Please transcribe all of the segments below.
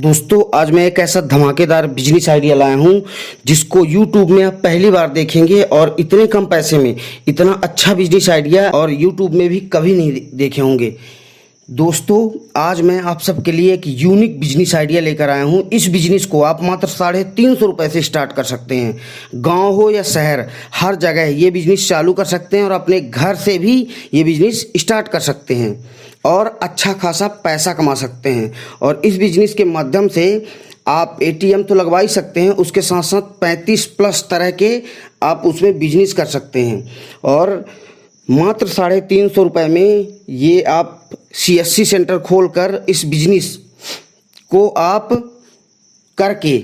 दोस्तों आज मैं एक ऐसा धमाकेदार बिजनेस आइडिया लाया हूं जिसको YouTube में आप पहली बार देखेंगे और इतने कम पैसे में इतना अच्छा बिजनेस आइडिया और YouTube में भी कभी नहीं देखे होंगे। दोस्तों आज मैं आप सबके लिए एक यूनिक बिजनेस आइडिया लेकर आया हूं। इस बिजनेस को आप मात्र 350 रुपये से स्टार्ट कर सकते हैं। गांव हो या शहर, हर जगह ये बिजनेस चालू कर सकते हैं और अपने घर से भी ये बिजनेस स्टार्ट कर सकते हैं और अच्छा खासा पैसा कमा सकते हैं। और इस बिजनेस के माध्यम से आप ATM तो लगवा ही सकते हैं, उसके साथ साथ 35+ तरह के आप उसमें बिजनेस कर सकते हैं। और मात्र 350 रुपये में ये आप CSC सेंटर खोलकर इस बिजनेस को आप करके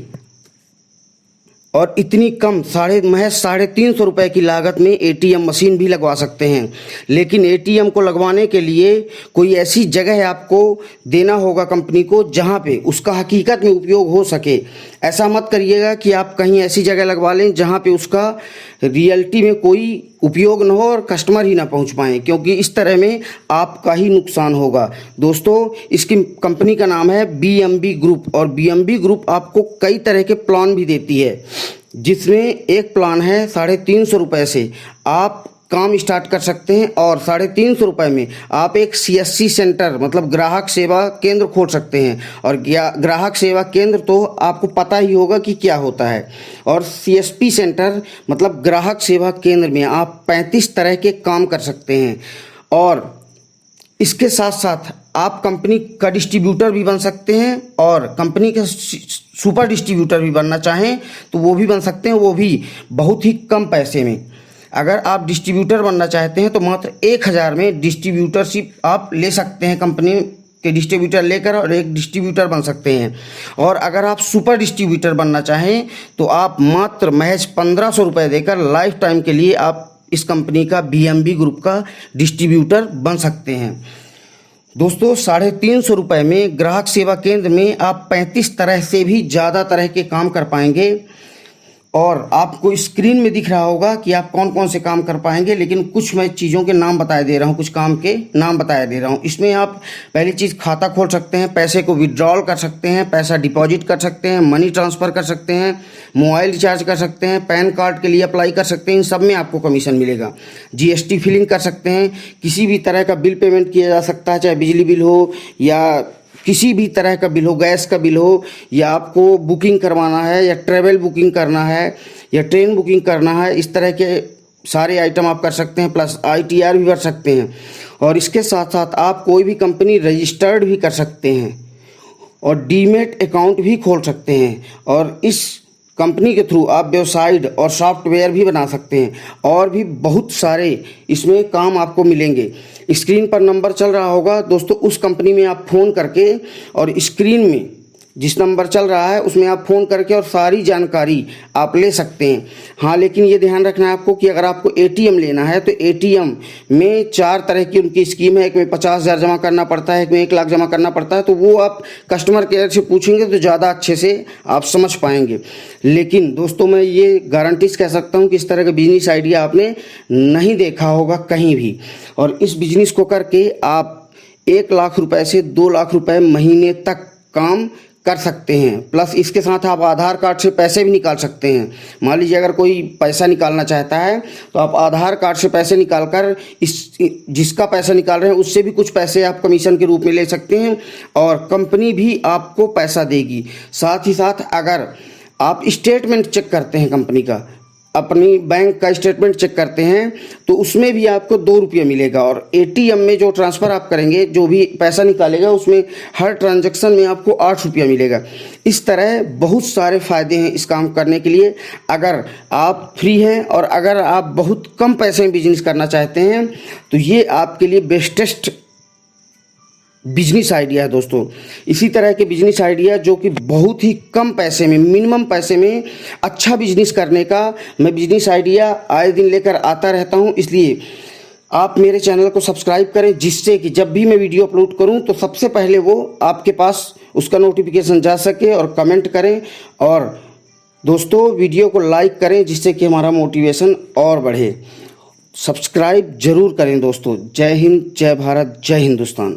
और इतनी कम महज 350 रुपये की लागत में ATM मशीन भी लगवा सकते हैं। लेकिन ATM को लगवाने के लिए कोई ऐसी जगह आपको देना होगा कंपनी को जहां पे उसका हकीकत में उपयोग हो सके। ऐसा मत करिएगा कि आप कहीं ऐसी जगह लगवा लें जहां पे उसका रियलिटी में कोई उपयोग न हो और कस्टमर ही ना पहुंच पाएँ, क्योंकि इस तरह में आपका ही नुकसान होगा। दोस्तों इसकी कंपनी का नाम है BMB ग्रुप और BMB ग्रुप आपको कई तरह के प्लान भी देती है, जिसमें एक प्लान है 350 रुपये से आप काम स्टार्ट कर सकते हैं और 350 रुपये में आप एक CSC सेंटर मतलब ग्राहक सेवा केंद्र खोल सकते हैं। और ग्राहक सेवा केंद्र तो आपको पता ही होगा कि क्या होता है। और CSP सेंटर मतलब ग्राहक सेवा केंद्र में आप 35 तरह के काम कर सकते हैं। और इसके साथ साथ आप कंपनी का डिस्ट्रीब्यूटर भी बन सकते हैं और कंपनी के सुपर डिस्ट्रीब्यूटर भी बनना चाहें तो वो भी बन सकते हैं, वो भी बहुत ही कम पैसे में। अगर आप डिस्ट्रीब्यूटर बनना चाहते हैं तो मात्र 1000 में डिस्ट्रीब्यूटरशिप आप ले सकते हैं, कंपनी के डिस्ट्रीब्यूटर लेकर और एक डिस्ट्रीब्यूटर बन सकते हैं। और अगर आप सुपर डिस्ट्रीब्यूटर बनना चाहें तो आप मात्र महज 1500 रुपये देकर लाइफ टाइम के लिए आप इस कंपनी का BMB ग्रुप का डिस्ट्रीब्यूटर बन सकते हैं। दोस्तों 350 रुपये में ग्राहक सेवा केंद्र में आप 35 तरह से भी ज़्यादा तरह के काम कर पाएंगे। और आपको स्क्रीन में दिख रहा होगा कि आप कौन कौन से काम कर पाएंगे, लेकिन कुछ मैं चीज़ों के नाम बता दे रहा हूँ, कुछ काम के नाम बता दे रहा हूँ। इसमें आप पहली चीज़ खाता खोल सकते हैं, पैसे को विड्रॉल कर सकते हैं, पैसा डिपॉजिट कर सकते हैं, मनी ट्रांसफ़र कर सकते हैं, मोबाइल रिचार्ज कर सकते हैं, पैन कार्ड के लिए अप्लाई कर सकते हैं। इन सब में आपको कमीशन मिलेगा। GST फिलिंग कर सकते हैं, किसी भी तरह का बिल पेमेंट किया जा सकता है, चाहे बिजली बिल हो या किसी भी तरह का बिल हो, गैस का बिल हो, या आपको बुकिंग करवाना है या ट्रैवल बुकिंग करना है या ट्रेन बुकिंग करना है, इस तरह के सारे आइटम आप कर सकते हैं। प्लस ITR भी भर सकते हैं। और इसके साथ साथ आप कोई भी कंपनी रजिस्टर्ड भी कर सकते हैं और डीमेट अकाउंट भी खोल सकते हैं। और इस कंपनी के थ्रू आप वेबसाइट और सॉफ्टवेयर भी बना सकते हैं और भी बहुत सारे इसमें काम आपको मिलेंगे। स्क्रीन पर नंबर चल रहा होगा दोस्तों, उस कंपनी में आप फ़ोन करके और स्क्रीन में जिस नंबर चल रहा है उसमें आप फ़ोन करके और सारी जानकारी आप ले सकते हैं। हाँ, लेकिन ये ध्यान रखना है आपको कि अगर आपको ATM लेना है तो ATM में 4 तरह की उनकी स्कीम है। एक में 50,000 जमा करना पड़ता है, एक में 1 लाख जमा करना पड़ता है। तो वो आप कस्टमर केयर से पूछेंगे तो ज़्यादा अच्छे से आप समझ पाएंगे। लेकिन दोस्तों मैं ये गारंटी कह सकता हूँ कि इस तरह का बिजनेस आइडिया आपने नहीं देखा होगा कहीं भी। और इस बिजनेस को करके आप 1 लाख रुपये से 2 लाख रुपये महीने तक काम कर सकते हैं। प्लस इसके साथ आप आधार कार्ड से पैसे भी निकाल सकते हैं। मान लीजिए अगर कोई पैसा निकालना चाहता है तो आप आधार कार्ड से पैसे निकालकर जिसका पैसा निकाल रहे हैं उससे भी कुछ पैसे आप कमीशन के रूप में ले सकते हैं और कंपनी भी आपको पैसा देगी। साथ ही साथ अगर आप स्टेटमेंट चेक करते हैं कंपनी का, अपनी बैंक का स्टेटमेंट चेक करते हैं तो उसमें भी आपको 2 रुपये मिलेगा। और ATM में जो ट्रांसफ़र आप करेंगे, जो भी पैसा निकालेगा, उसमें हर ट्रांजैक्शन में आपको 8 रुपया मिलेगा। इस तरह बहुत सारे फ़ायदे हैं इस काम करने के लिए। अगर आप फ्री हैं और अगर आप बहुत कम पैसे में बिजनेस करना चाहते हैं तो ये आपके लिए बेस्टेस्ट बिजनेस आइडिया है दोस्तों। इसी तरह के बिजनेस आइडिया जो कि बहुत ही कम पैसे में, मिनिमम पैसे में अच्छा बिजनेस करने का मैं बिजनेस आइडिया आए दिन लेकर आता रहता हूं। इसलिए आप मेरे चैनल को सब्सक्राइब करें, जिससे कि जब भी मैं वीडियो अपलोड करूं तो सबसे पहले वो आपके पास उसका नोटिफिकेशन जा सके। और कमेंट करें और दोस्तों वीडियो को लाइक करें, जिससे कि हमारा मोटिवेशन और बढ़े। सब्सक्राइब जरूर करें दोस्तों। जय हिंद, जय भारत, जय हिंदुस्तान।